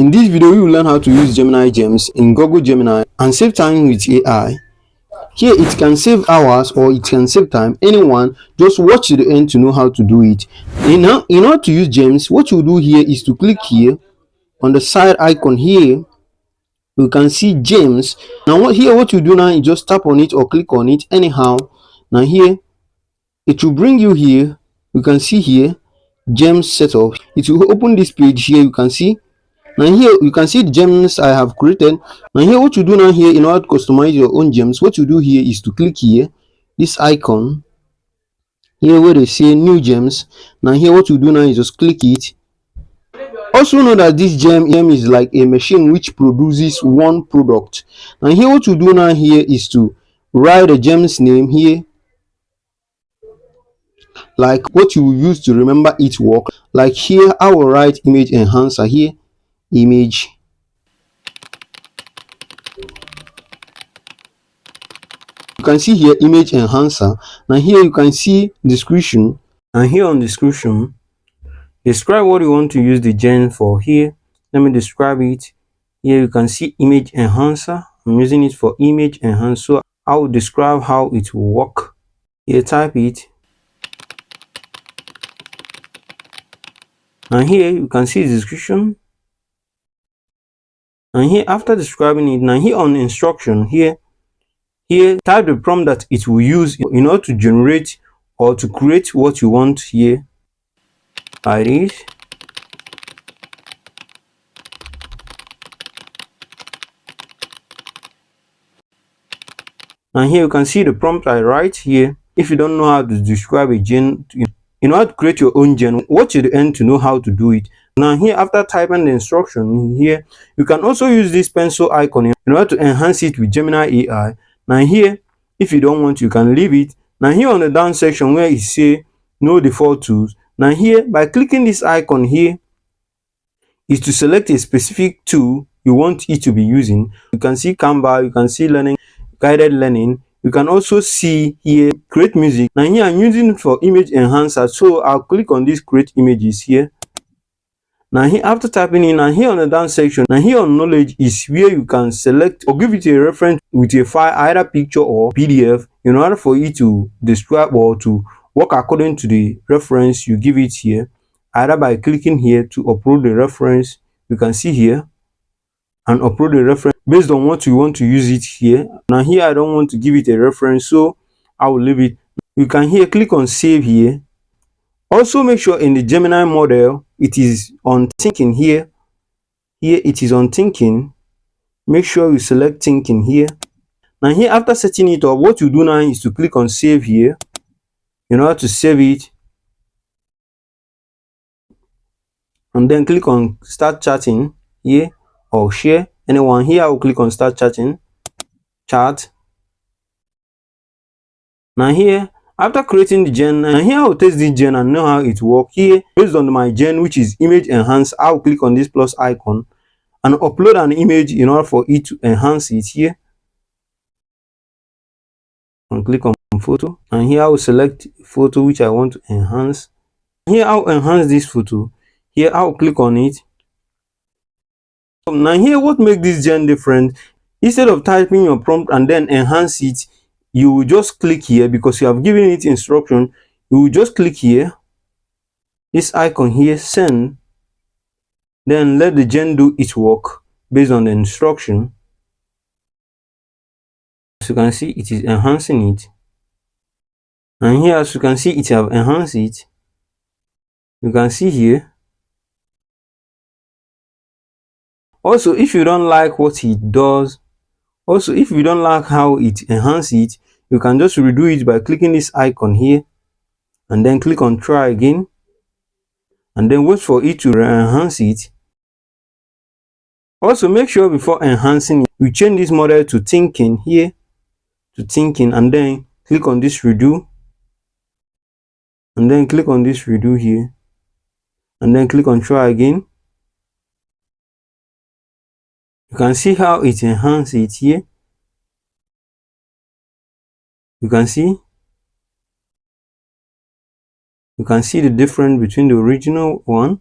In this video, we will learn how to use Gemini Gems in Google Gemini and save time with AI. Here it can save hours or it can save time. Anyone, just watch to the end to know how to do it. In order to use Gems, what you do here is to click here on the side icon here. You can see Gems. Now what you do now is just tap on it or click on it anyhow. Now here it will bring you here. You can see here Gems setup. It will open this page here. You can see. Now here you can see the gems I have created. Now here what you do now here in order to customize your own gems, what you do here is to click here this icon here where they say new gems. Now here what you do now is just click it. Also know that this gem is like a machine which produces one product. Now here what you do now here is to write the gem's name here, like what you use to remember its work. Like here I will write image enhancer here, image. You can see here image enhancer. Now here you can see description, and here on description describe what you want to use the gem for. Here let me describe it. Here you can see image enhancer. I'm using it for image enhancer, so I will describe how it will work. Here type it, and here you can see the description. And here after describing it, now here on instruction here type the prompt that it will use in order to generate or to create what you want here, like this. And here you can see the prompt I write here. If you don't know how to describe a gen, in order to create your own gen, watch to the end to know how to do it. Now here after typing the instruction here, you can also use this pencil icon in order to enhance it with Gemini AI. Now here if you don't want, you can leave it. Now here on the down section where it say no default tools, now here by clicking this icon here is to select a specific tool you want it to be using. You can see Canva, you can see learning, guided learning. You can also see here create music. Now here I'm using it for image enhancer, so I'll click on this create images here. Now here after typing in, and here on the down section, now here on knowledge is where you can select or give it a reference with a file, either picture or PDF, in order for it to describe or to work according to the reference you give it here, either by clicking here to upload the reference. You can see here and upload the reference based on what you want to use it here. Now here I don't want to give it a reference, so I will leave it. You can here click on save here. Also make sure in the Gemini model it is on thinking here. Here it is on thinking. Make sure you select thinking here. Now here after setting it up, what you do now is to click on save here in order to save it, and then click on start chatting here or share. Anyone here, I will click on start chatting, chat. Now here after creating the gen, and here I will test this gen and know how it works. Here based on my gen, which is image enhance, I will click on this plus icon and upload an image in order for it to enhance it here, and click on photo, and here I will select photo which I want to enhance. Here I will enhance this photo. Here I will click on it. Now here what makes this gen different, instead of typing your prompt and then enhance it, you will just click here because you have given it instruction. You will just click here this icon here, send, then let the gen do its work based on the instruction. As you can see, it is enhancing it, and here as you can see it have enhanced it. You can see here. Also if you don't like what it does, also if you don't like how it enhances it, you can just redo it by clicking this icon here and then click on try again, and then wait for it to enhance it. Also make sure before enhancing it, you change this model to thinking here, to thinking, and then click on this redo, and then click on this redo here, and then click on try again. You can see how it enhances it here. You can see the difference between the original one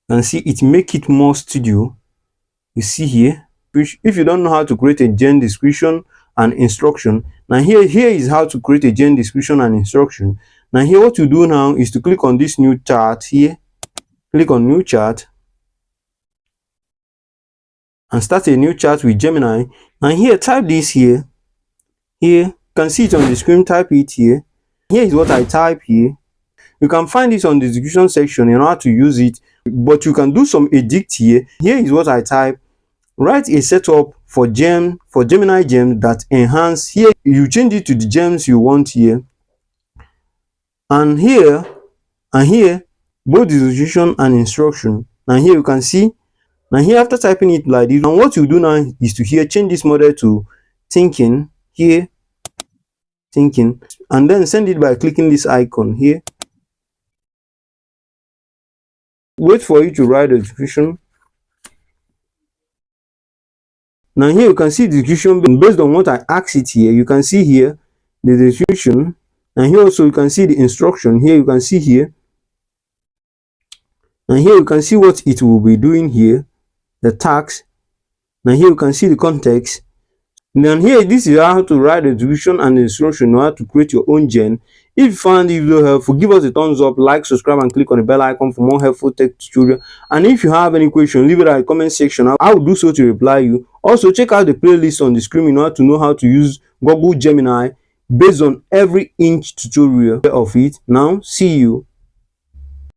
You can see it make it more studio. You see here, which if you don't know how to create a gen description and instruction, now here is how to create a gen description and instruction. Now here what you do now is to click on this new chart here, click on new chart and start a new chart with Gemini. Now here type this here, you can see it on the screen, type it here. Here is what I type here. You can find this on the description section, you know how to use it, but you can do some edit here. Here is what I type. Write a setup for Gemini Gems that enhance. Here you change it to the gems you want here, and here both the description and instruction. Now here you can see, now here after typing it like this, and what you do now is to here change this model to thinking here, thinking, and then send it by clicking this icon here. Wait for you to write the description. Now here you can see the description based on what I asked it here. You can see here the description, and here also you can see the instruction. Here you can see here, and here you can see what it will be doing here, the tags. Now here you can see the context. Then here, this is how to write the description and the instruction on how to create your own gen. If you found this video helpful, give us a thumbs up, like, subscribe, and click on the bell icon for more helpful tech tutorial. And if you have any question, leave it at the comment section. I will do so to reply you. Also, check out the playlist on the screen in order to know how to use Google Gemini based on every inch tutorial of it. Now, see you.